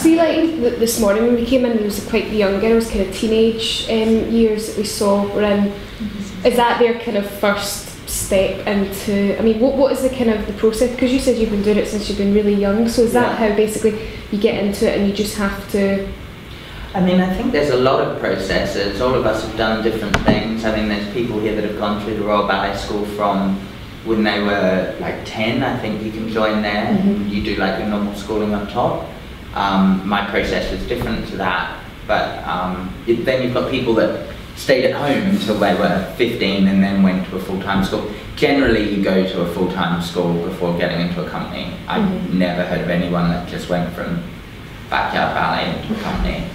See, like this morning when we came in, there was quite the young girls, kind of teenage years that we saw were in. Is that their kind of first step into? I mean, what is the kind of the process? Because you said you've been doing it since you've been really young. So is that how basically you get into it and you just have to? I mean, I think there's a lot of processes. All of us have done different things. I mean, there's people here that have gone through the Royal Ballet School from when they were like 10. I think you can join there. You do like your normal schooling on top. My process was different to that, but then you've got people that stayed at home until they were 15 and then went to a full-time school. Generally, you go to a full-time school before getting into a company. I've never heard of anyone that just went from backyard ballet into a company.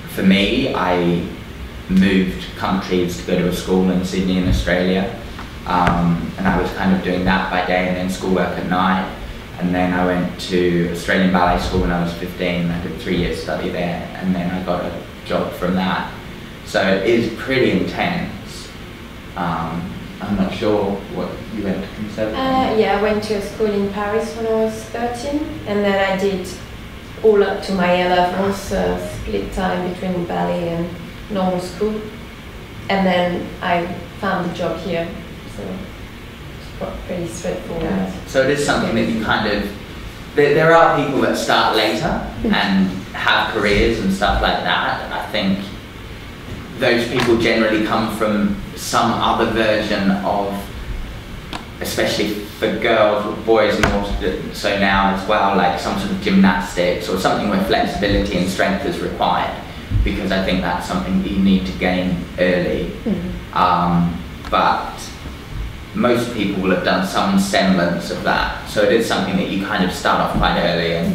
For me, I moved countries to go to a school in Sydney in Australia, and I was kind of doing that by day and then schoolwork at night. And then I went to Australian Ballet School when I was 15. I did 3 years study there, and then I got a job from that. So it is pretty intense. I'm not sure what you went to conservatoire. Yeah, I went to a school in Paris when I was 13, and then I did all up to my A-levels, split time between ballet and normal school. And then I found a job here, so it's pretty straightforward. Yeah. So it is something that you kind of, there are people that start later and have careers and stuff like that. I think those people generally come from some other version of, especially for girls or boys more so now as well, like some sort of gymnastics or something where flexibility and strength is required, because I think that's something that you need to gain early. But most people will have done some semblance of that, so it is something that you kind of start off quite early and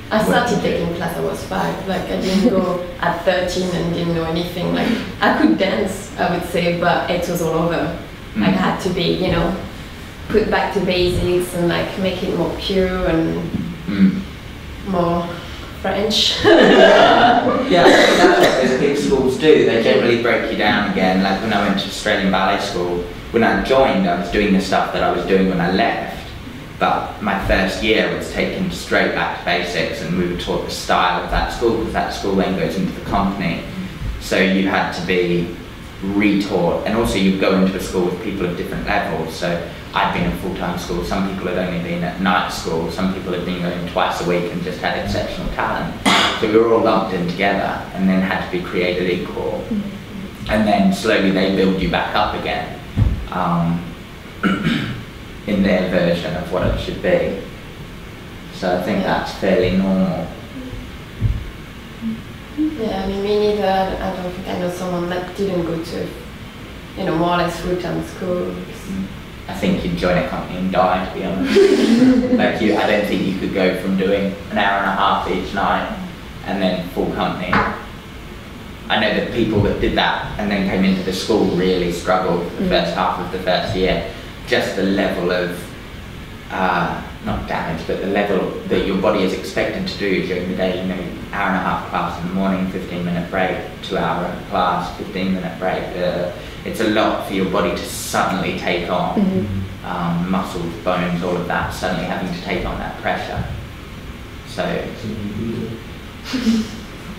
I started taking class, I was 5, like I didn't go at 13 and didn't know anything, like I could dance, I would say, but it was all over. Like I had to be, you know, put back to basics and like make it more pure and more French. Yeah, I think that's what those big schools do, they generally break you down again. Like when I went to Australian Ballet School, when I joined I was doing the stuff that I was doing when I left. But my first year was taken straight back to basics, and we were taught the style of that school, because that school then goes into the company. So you had to be retaught, and also you go into a school with people of different levels. So I'd been in full-time school, some people had only been at night school, some people had been going twice a week and just had exceptional talent. So we were all lumped in together and then had to be created equal. And then slowly they build you back up again. In their version of what it should be. So I think that's fairly normal. Yeah, I mean, me neither. I don't think I know someone that didn't go to, you know, more or less full-time school. I think you'd join a company and die, to be honest. Like I don't think you could go from doing an hour and a half each night and then full company. I know that people that did that and then came into the school really struggled the first half of the first year. Just the level of, not damage, but the level that your body is expected to do during the day. You know, hour and a half class in the morning, 15-minute break, 2-hour class, 15-minute break. It's a lot for your body to suddenly take on. Muscles, bones, all of that, suddenly having to take on that pressure. So.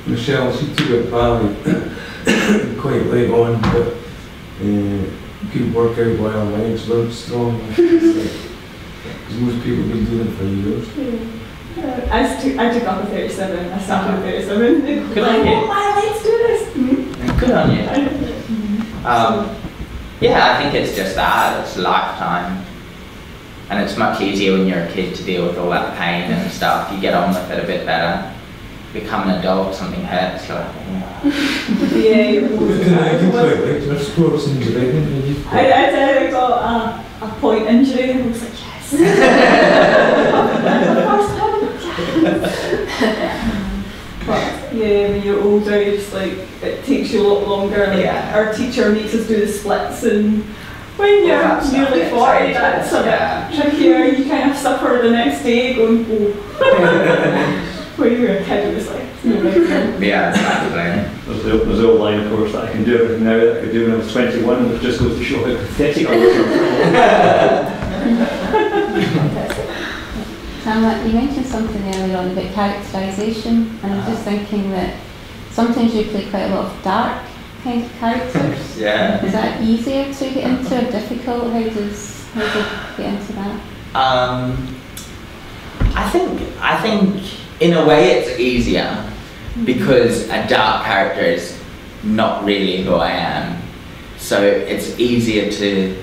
Michelle, she took a ballet quite late on, but good work out while our legs weren't strong. Because most people have been doing it for years. I took up a 37, I started at 37. Good on you. Oh, my legs do this! Good on you. Yeah, I think it's just that, it's a lifetime. And it's much easier when you're a kid to deal with all that pain and stuff. You get on with it a bit better. Become an adult, something hurts, you're like, Yeah, I sports injury. I got a point injury and I was like, yes. But yeah, when you're older, it's like, it takes you a lot longer. Like our teacher makes us do the splits, and when you're nearly 40, that's a bit trickier. You kind of suffer the next day going, oh. When you were a kid, it was like, yeah, exactly. There's the old line, of course, that I can do everything now that I could do when I was 21, and it just goes to show how pathetic I was. you mentioned something earlier on about characterisation, and I was just thinking that sometimes you play quite a lot of dark kind of characters. Yeah. Is that easier to get into or difficult? How do you get into that? I think in a way it's easier because a dark character is not really who I am. So it's easier to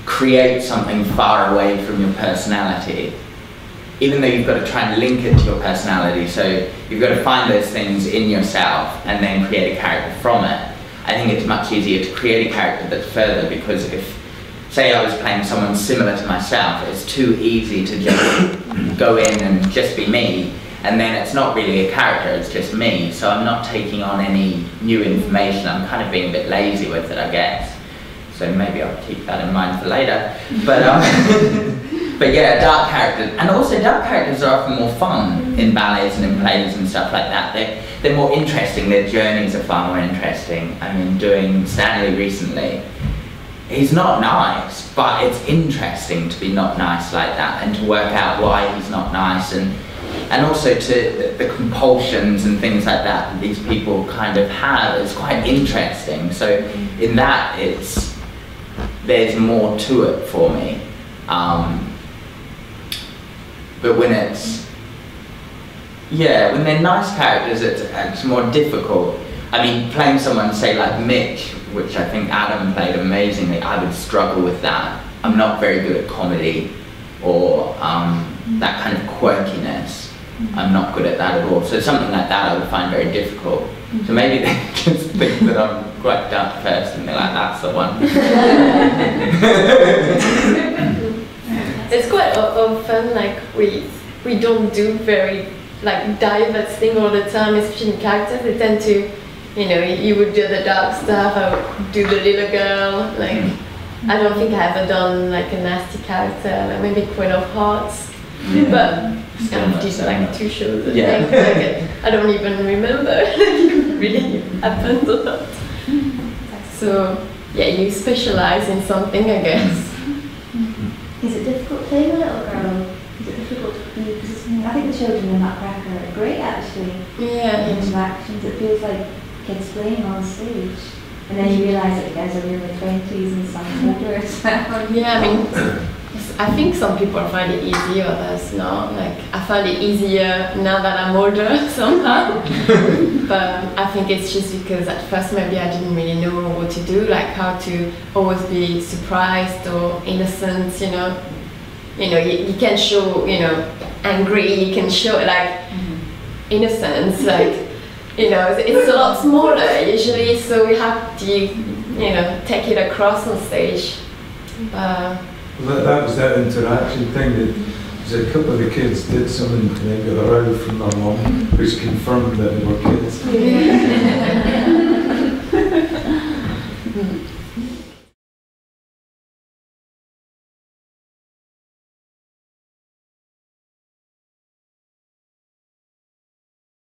create something far away from your personality, even though you've got to try and link it to your personality. So you've got to find those things in yourself and then create a character from it. I think it's much easier to create a character that's further, because if, say I was playing someone similar to myself, it's too easy to just go in and just be me, and then it's not really a character, it's just me. So I'm not taking on any new information. I'm kind of being a bit lazy with it, I guess. So maybe I'll keep that in mind for later. But but yeah, dark characters, and also dark characters are often more fun in ballets and in plays and stuff like that. They're more interesting. Their journeys are far more interesting. I mean, doing Stanley recently, he's not nice, but it's interesting to be not nice like that and to work out why he's not nice, and also to the compulsions and things like that these people kind of have is quite interesting. So in that, there's more to it for me. But when they're nice characters, it's more difficult. I mean, playing someone, say like Mitch, which I think Adam played amazingly, I would struggle with that. I'm not very good at comedy or that kind of quirkiness. I'm not good at that at all. So something like that I would find very difficult. So maybe they just think that I'm quite a dark person. They're like, that's the one. It's quite often like we don't do very like diverse thing all the time, especially in characters. They tend to, you would do the dark stuff, I would do the little girl. Like I don't think I ever done like a nasty character, like maybe Queen of Hearts. But I did like 2 shows. I don't even remember it really happened or not. So yeah, you specialize in something, I guess. Is it difficult playing a little girl? Is it difficult to be? Because I think the children in Nutcracker are great actually. Yeah. Interactions. It feels like kids playing on stage. And then you realise that you guys are nearly 20s and some older as well. Yeah, I mean, I think some people find it easy, others not. Like, I find it easier now that I'm older somehow. But I think it's just because at first maybe I didn't really know what to do, like how to always be surprised or innocent, you can show, angry, you can show like innocence, like, it's a lot smaller usually, so we have to, take it across on stage. That was that interaction thing that a couple of the kids did something and then got a row from their mum, which confirmed that they were kids.